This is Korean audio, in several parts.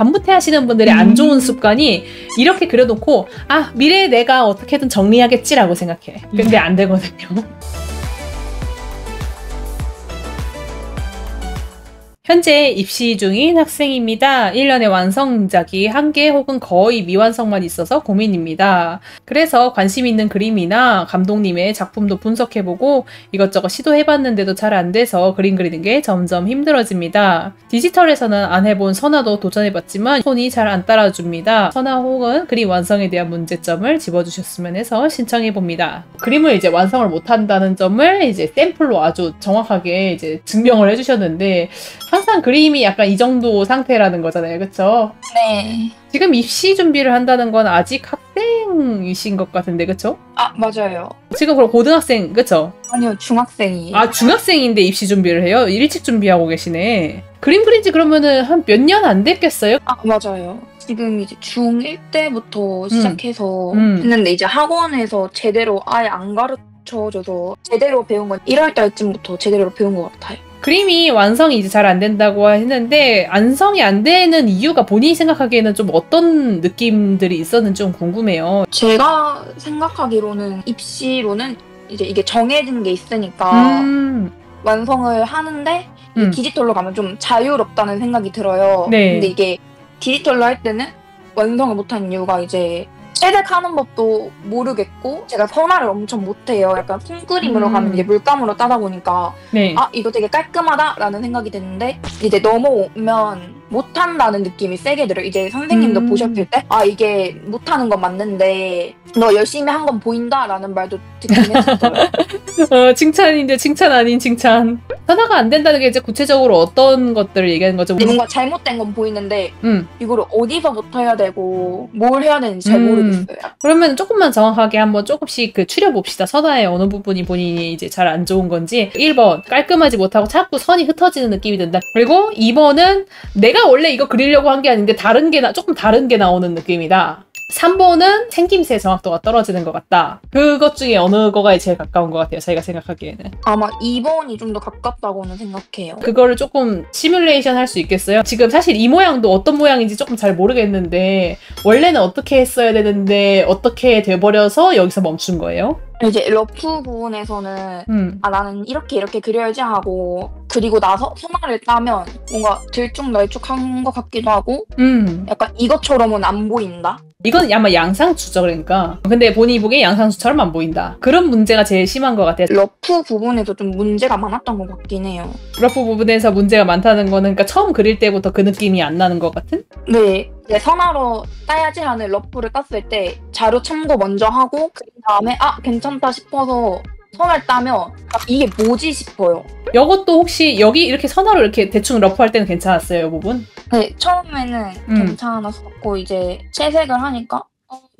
반부태 하시는 분들의 안 좋은 습관이 이렇게 그려놓고 아 미래에 내가 어떻게든 정리하겠지라고 생각해. 근데 안 되거든요. 현재 입시 중인 학생입니다. 1년에 완성작이 1개 혹은 거의 미완성만 있어서 고민입니다. 그래서 관심 있는 그림이나 감독님의 작품도 분석해보고 이것저것 시도해봤는데도 잘 안돼서 그림 그리는 게 점점 힘들어집니다. 디지털에서는 안 해본 선화도 도전해봤지만 손이 잘 안 따라줍니다. 선화 혹은 그림 완성에 대한 문제점을 집어주셨으면 해서 신청해봅니다. 그림을 이제 완성을 못한다는 점을 이제 샘플로 아주 정확하게 이제 증명을 해주셨는데 항상 그림이 약간 이 정도 상태라는 거잖아요. 그쵸? 네. 지금 입시 준비를 한다는 건 아직 학생이신 것 같은데 그쵸? 아, 맞아요. 지금 그럼 고등학생 그쵸? 아니요, 중학생이에요. 아, 중학생인데 입시 준비를 해요? 일찍 준비하고 계시네. 그림 그린 지 그러면은 한 몇 년 안 됐겠어요? 아, 맞아요. 지금 이제 중1 때부터 시작해서 했는데 이제 학원에서 제대로 아예 안 가르쳐줘서 제대로 배운 건 1월 달쯤부터 제대로 배운 것 같아요. 그림이 완성이 이제 잘 안 된다고 했는데 완성이 안 되는 이유가 본인이 생각하기에는 좀 어떤 느낌들이 있었는지 좀 궁금해요. 제가 생각하기로는 입시로는 이제 이게 정해진 게 있으니까 완성을 하는데 디지털로 가면 좀 자유롭다는 생각이 들어요. 네. 근데 이게 디지털로 할 때는 완성을 못한 이유가 이제 채색하는 법도 모르겠고 제가 선화를 엄청 못해요. 약간 손그림으로 가면 이제 물감으로 따다 보니까 네. 아 이거 되게 깔끔하다라는 생각이 드는데 이제 넘어오면 못한다는 느낌이 세게 들어요. 이제 선생님도 보셨을 때 아 이게 못하는 건 맞는데 너 열심히 한 건 보인다라는 말도 듣긴 했었어요. 칭찬인데 칭찬 아닌 칭찬. 선화가 안 된다는 게 이제 구체적으로 어떤 것들을 얘기하는 거죠? 뭔가 잘못된 건 보이는데 이거를 어디서부터 해야 되고 뭘 해야 되는지 잘 모르겠어요. 그러면 조금만 정확하게 한번 조금씩 그 추려봅시다. 선화의 어느 부분이 본인이 이제 잘 안 좋은 건지. 1번 깔끔하지 못하고 자꾸 선이 흩어지는 느낌이 든다. 그리고 2번은 내가 원래 이거 그리려고 한 게 아닌데 조금 다른 게 나오는 느낌이다. 3번은 생김새 정확도가 떨어지는 것 같다. 그것 중에 어느 거가 제일 가까운 것 같아요. 저희가 생각하기에는. 아마 2번이 좀 더 가깝다고는 생각해요. 그거를 조금 시뮬레이션 할 수 있겠어요? 지금 사실 이 모양도 어떤 모양인지 조금 잘 모르겠는데 원래는 어떻게 했어야 되는데 어떻게 돼버려서 여기서 멈춘 거예요? 이제 러프 부분에서는 아 나는 이렇게 그려야지 하고 그리고 나서 선화를 따면 뭔가 들쭉날쭉한 것 같기도 하고 약간 이것처럼은 안 보인다? 이건 아마 양상추죠. 그러니까 근데 본인이 보기엔 양상추처럼 안 보인다. 그런 문제가 제일 심한 것 같아요. 러프 부분에서 좀 문제가 많았던 것 같긴 해요. 러프 부분에서 문제가 많다는 거는 그러니까 처음 그릴 때부터 그 느낌이 안 나는 것 같은? 네. 선화로 따야지 하는 러프를 땄을 때 자료 참고 먼저 하고 그 다음에 아 괜찮다 싶어서 선화를 따면 이게 뭐지 싶어요. 이것도 혹시 여기 이렇게 선화로 이렇게 대충 러프할 때는 괜찮았어요? 이 부분? 네. 처음에는 괜찮았었고 이제 채색을 하니까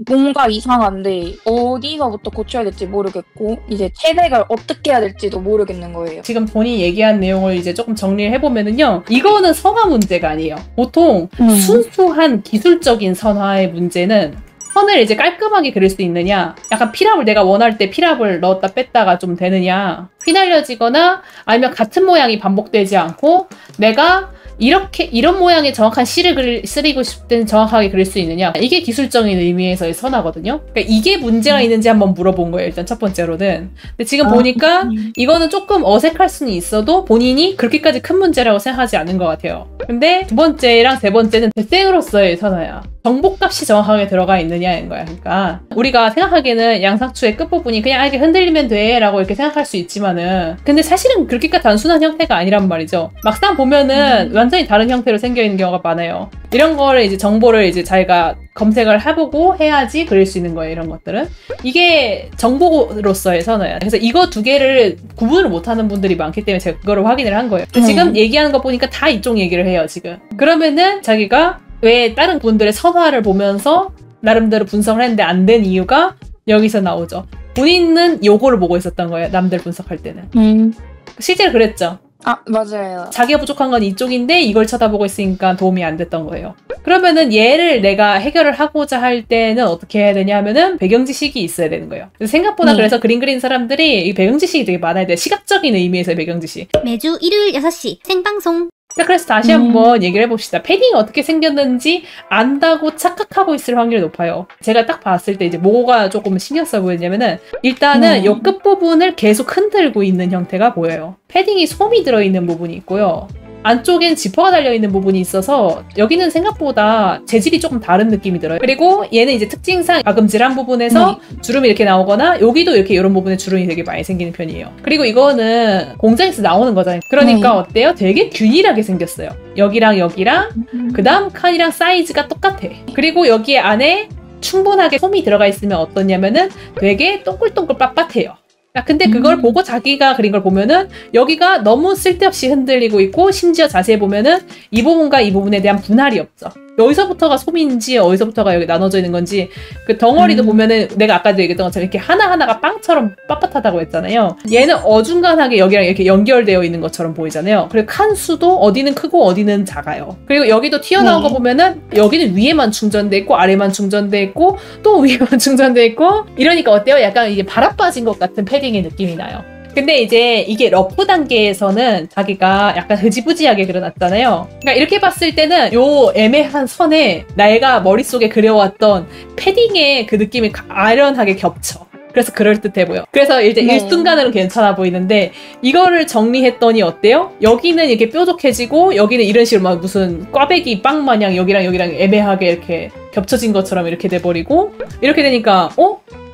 뭔가 이상한데 어디서부터 고쳐야 될지 모르겠고 이제 채색을 어떻게 해야 될지도 모르겠는 거예요. 지금 본인이 얘기한 내용을 이제 조금 정리를 해보면은요. 이거는 선화 문제가 아니에요. 보통 순수한 기술적인 선화의 문제는 선을 이제 깔끔하게 그릴 수 있느냐, 약간 피랍을 내가 원할 때 피랍을 넣었다 뺐다가 좀 되느냐, 휘날려지거나 아니면 같은 모양이 반복되지 않고 내가 이런 모양의 정확한 시를 쓰리고 싶을 때는 정확하게 그릴 수 있느냐, 이게 기술적인 의미에서의 선화거든요. 그러니까 이게 문제가 있는지 한번 물어본 거예요. 일단 첫 번째로는. 근데 지금 보니까 이거는 조금 어색할 수는 있어도 본인이 그렇게까지 큰 문제라고 생각하지 않은 것 같아요. 근데 두 번째랑 세 번째는 대생으로서의 선화야. 정보값이 정확하게 들어가 있느냐인 거야. 그러니까 우리가 생각하기에는 양상추의 끝부분이 그냥 이렇게 흔들리면 돼 라고 이렇게 생각할 수 있지만은 근데 사실은 그렇게까지 단순한 형태가 아니란 말이죠. 막상 보면은 완전히 다른 형태로 생겨 있는 경우가 많아요. 이런 거를 이제 정보를 이제 자기가 검색을 해보고 해야지 그릴 수 있는 거예요. 이런 것들은. 이게 정보로서의 선호야. 그래서 이거 두 개를 구분을 못하는 분들이 많기 때문에 제가 그거를 확인을 한 거예요. 지금 얘기하는 거 보니까 다 이쪽 얘기를 해요. 지금. 그러면은 자기가 왜 다른 분들의 선화를 보면서 나름대로 분석을 했는데 안 된 이유가 여기서 나오죠. 본인은 요거를 보고 있었던 거예요. 남들 분석할 때는. 실제로 그랬죠. 아, 맞아요. 자기가 부족한 건 이쪽인데 이걸 쳐다보고 있으니까 도움이 안 됐던 거예요. 그러면은 얘를 내가 해결을 하고자 할 때는 어떻게 해야 되냐 하면은 배경 지식이 있어야 되는 거예요. 생각보다 그래서 그림 그리는 사람들이 이 배경 지식이 되게 많아야 돼요. 시각적인 의미에서의 배경 지식. 매주 일요일 6시 생방송. 자, 그래서 다시 한번 얘기를 해봅시다. 패딩이 어떻게 생겼는지 안다고 착각하고 있을 확률이 높아요. 제가 딱 봤을 때 이제 뭐가 조금 신경 써 보이냐면은 일단은 요 끝부분을 계속 흔들고 있는 형태가 보여요. 패딩이 솜이 들어있는 부분이 있고요. 안쪽엔 지퍼가 달려있는 부분이 있어서 여기는 생각보다 재질이 조금 다른 느낌이 들어요. 그리고 얘는 이제 특징상 가금질한 부분에서 주름이 이렇게 나오거나 여기도 이렇게 이런 부분에 주름이 되게 많이 생기는 편이에요. 그리고 이거는 공장에서 나오는 거잖아요. 그러니까 어때요? 되게 균일하게 생겼어요. 여기랑 여기랑 그 다음 칸이랑 사이즈가 똑같아. 그리고 여기 안에 충분하게 솜이 들어가 있으면 어떠냐면은 되게 동글동글 빳빳해요. 근데 그걸 보고 자기가 그린 걸 보면은 여기가 너무 쓸데없이 흔들리고 있고 심지어 자세히 보면은 이 부분과 이 부분에 대한 분할이 없죠. 여기서부터가 솜인지 어디서부터가 여기 나눠져 있는 건지 그 덩어리도 보면은 내가 아까도 얘기했던 것처럼 이렇게 하나하나가 빵처럼 빳빳하다고 했잖아요. 얘는 어중간하게 여기랑 이렇게 연결되어 있는 것처럼 보이잖아요. 그리고 칸 수도 어디는 크고 어디는 작아요. 그리고 여기도 튀어나온 거 보면은 여기는 위에만 충전돼 있고 아래만 충전돼 있고 또 위에만 충전돼 있고 이러니까 어때요? 약간 이게 바람 빠진 것 같은 패딩의 느낌이 나요. 근데 이제 이게 러프 단계에서는 자기가 약간 흐지부지하게 그려놨잖아요. 그러니까 이렇게 봤을 때는 요 애매한 선에 내가 머릿속에 그려왔던 패딩의 그 느낌이 아련하게 겹쳐. 그래서 그럴듯해 보여. 그래서 이제 일순간으로 괜찮아 보이는데 이거를 정리했더니 어때요? 여기는 이렇게 뾰족해지고 여기는 이런 식으로 막 무슨 꽈배기 빵 마냥 여기랑 여기랑 애매하게 이렇게 겹쳐진 것처럼 이렇게 돼버리고 이렇게 되니까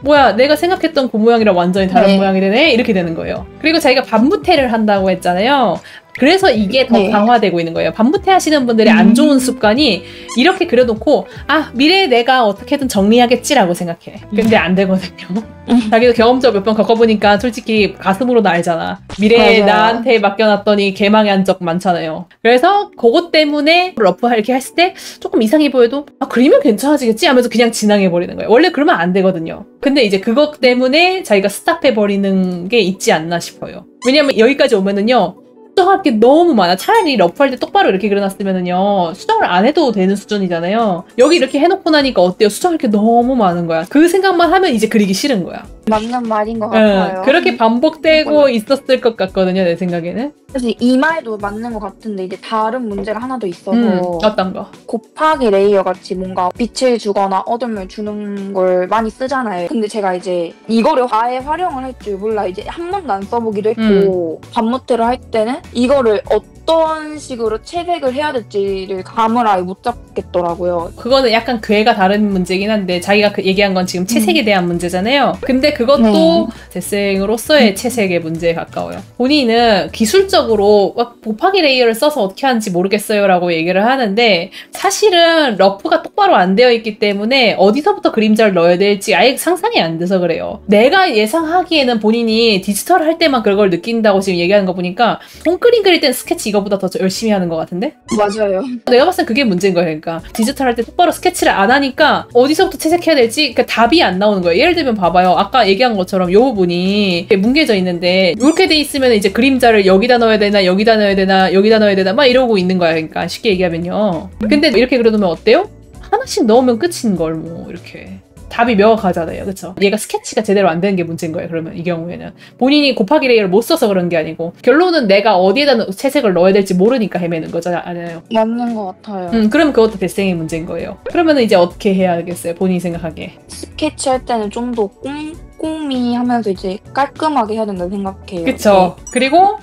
뭐야 내가 생각했던 그 모양이랑 완전히 다른 모양이 되네? 이렇게 되는 거예요. 그리고 자기가 반부태를 한다고 했잖아요. 그래서 이게 더 강화되고 있는 거예요. 반부태 하시는 분들의 안 좋은 습관이 이렇게 그려놓고 미래에 내가 어떻게든 정리하겠지라고 생각해. 근데 안 되거든요. 자기도 경험적으로 몇 번 겪어보니까 솔직히 가슴으로는 알잖아. 미래에 나한테 맡겨놨더니 개망이 한 적 많잖아요. 그래서 그것 때문에 러프 이렇게 했을 때 조금 이상해 보여도 그리면 괜찮아지겠지 하면서 그냥 진행해버리는 거예요. 원래 그러면 안 되거든요. 근데 이제 그것 때문에 자기가 스탑해버리는 게 있지 않나 싶어요. 왜냐면 여기까지 오면은요. 수정할 게 너무 많아. 차라리 러프할 때 똑바로 이렇게 그려놨으면은요 수정을 안 해도 되는 수준이잖아요. 여기 이렇게 해놓고 나니까 어때요? 수정할 게 너무 많은 거야. 그 생각만 하면 이제 그리기 싫은 거야. 맞는 말인 것 같아요. 그렇게 반복되고 있었을 것 같거든요, 내 생각에는. 사실 이 말도 맞는 것 같은데 이제 다른 문제가 하나 더 있어서 어떤 거? 곱하기 레이어 같이 뭔가 빛을 주거나 어둠을 주는 걸 많이 쓰잖아요. 근데 제가 이제 이거를 아예 활용을 할 줄 몰라. 이제 한 번도 안 써보기도 했고 반모트를 할 때는 이거를 어떤 식으로 채색을 해야 될지를 감을 아예 못 잡겠더라고요. 그거는 약간 궤가 다른 문제긴 한데 자기가 얘기한 건 지금 채색에 대한 문제잖아요. 근데 그것도 재생으로서의 채색의 문제에 가까워요. 본인은 기술적으로 곱하기 레이어를 써서 어떻게 하는지 모르겠어요 라고 얘기를 하는데 사실은 러프가 똑바로 안 되어 있기 때문에 어디서부터 그림자를 넣어야 될지 아예 상상이 안 돼서 그래요. 내가 예상하기에는 본인이 디지털 할 때만 그걸 느낀다고 지금 얘기하는 거 보니까 홈그림 그릴 땐 스케치 이거보다 더 열심히 하는 것 같은데? 맞아요. 내가 봤을 땐 그게 문제인 거예요. 그러니까 디지털 할 때 똑바로 스케치를 안 하니까 어디서부터 채색해야 될지 그러니까 답이 안 나오는 거예요. 예를 들면 봐봐요. 아까 얘기한 것처럼 이 부분이 뭉개져 있는데 이렇게 돼 있으면 이제 그림자를 여기다 넣어야 되나 여기다 넣어야 되나 여기다 넣어야 되나 막 이러고 있는 거야. 그러니까 쉽게 얘기하면요. 근데 이렇게 그려두면 어때요? 하나씩 넣으면 끝인 걸 뭐 이렇게. 답이 명확하잖아요. 그쵸? 얘가 스케치가 제대로 안 되는 게 문제인 거예요. 그러면 이 경우에는. 본인이 곱하기 레이어를 못 써서 그런 게 아니고 결론은 내가 어디에다 채색을 넣어야 될지 모르니까 헤매는 거잖아요. 맞는 것 같아요. 그럼 그것도 데생의 문제인 거예요. 그러면 이제 어떻게 해야겠어요? 본인이 생각하기에. 스케치 할 때는 좀 더 꼼꼼히 하면서 이제 깔끔하게 해야 된다고 생각해요. 그쵸? 그리고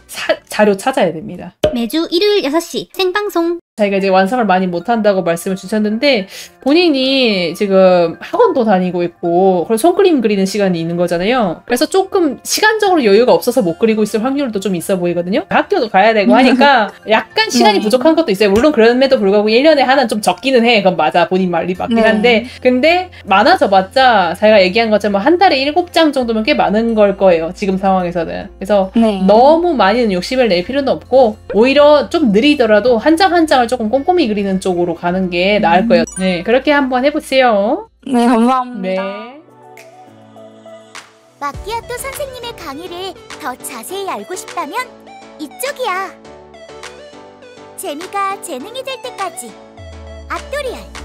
자료 찾아야 됩니다. 매주 일요일 6시 생방송. 자기가 이제 완성을 많이 못한다고 말씀을 주셨는데 본인이 지금 학원도 다니고 있고 그리고 손그림 그리는 시간이 있는 거잖아요. 그래서 조금 시간적으로 여유가 없어서 못 그리고 있을 확률도 좀 있어 보이거든요. 학교도 가야 되고 하니까 약간 시간이 부족한 것도 있어요. 물론 그럼에도 불구하고 1년에 하나는 좀 적기는 해. 그건 맞아. 본인 말이 맞긴 한데 근데 많아져봤자 자기가 얘기한 것처럼 한 달에 7장 정도면 꽤 많은 걸 거예요. 지금 상황에서는. 그래서 너무 많이는 욕심을 낼 필요는 없고 오히려 좀 느리더라도 한 장 한 장을 조금 꼼꼼히 그리는 쪽으로 가는 게 나을 거예요. 네, 그렇게 한번 해보세요. 네, 감사합니다. 네. 마끼아또 선생님의 강의를 더 자세히 알고 싶다면 이쪽이야. 재미가 재능이 될 때까지 아토리알.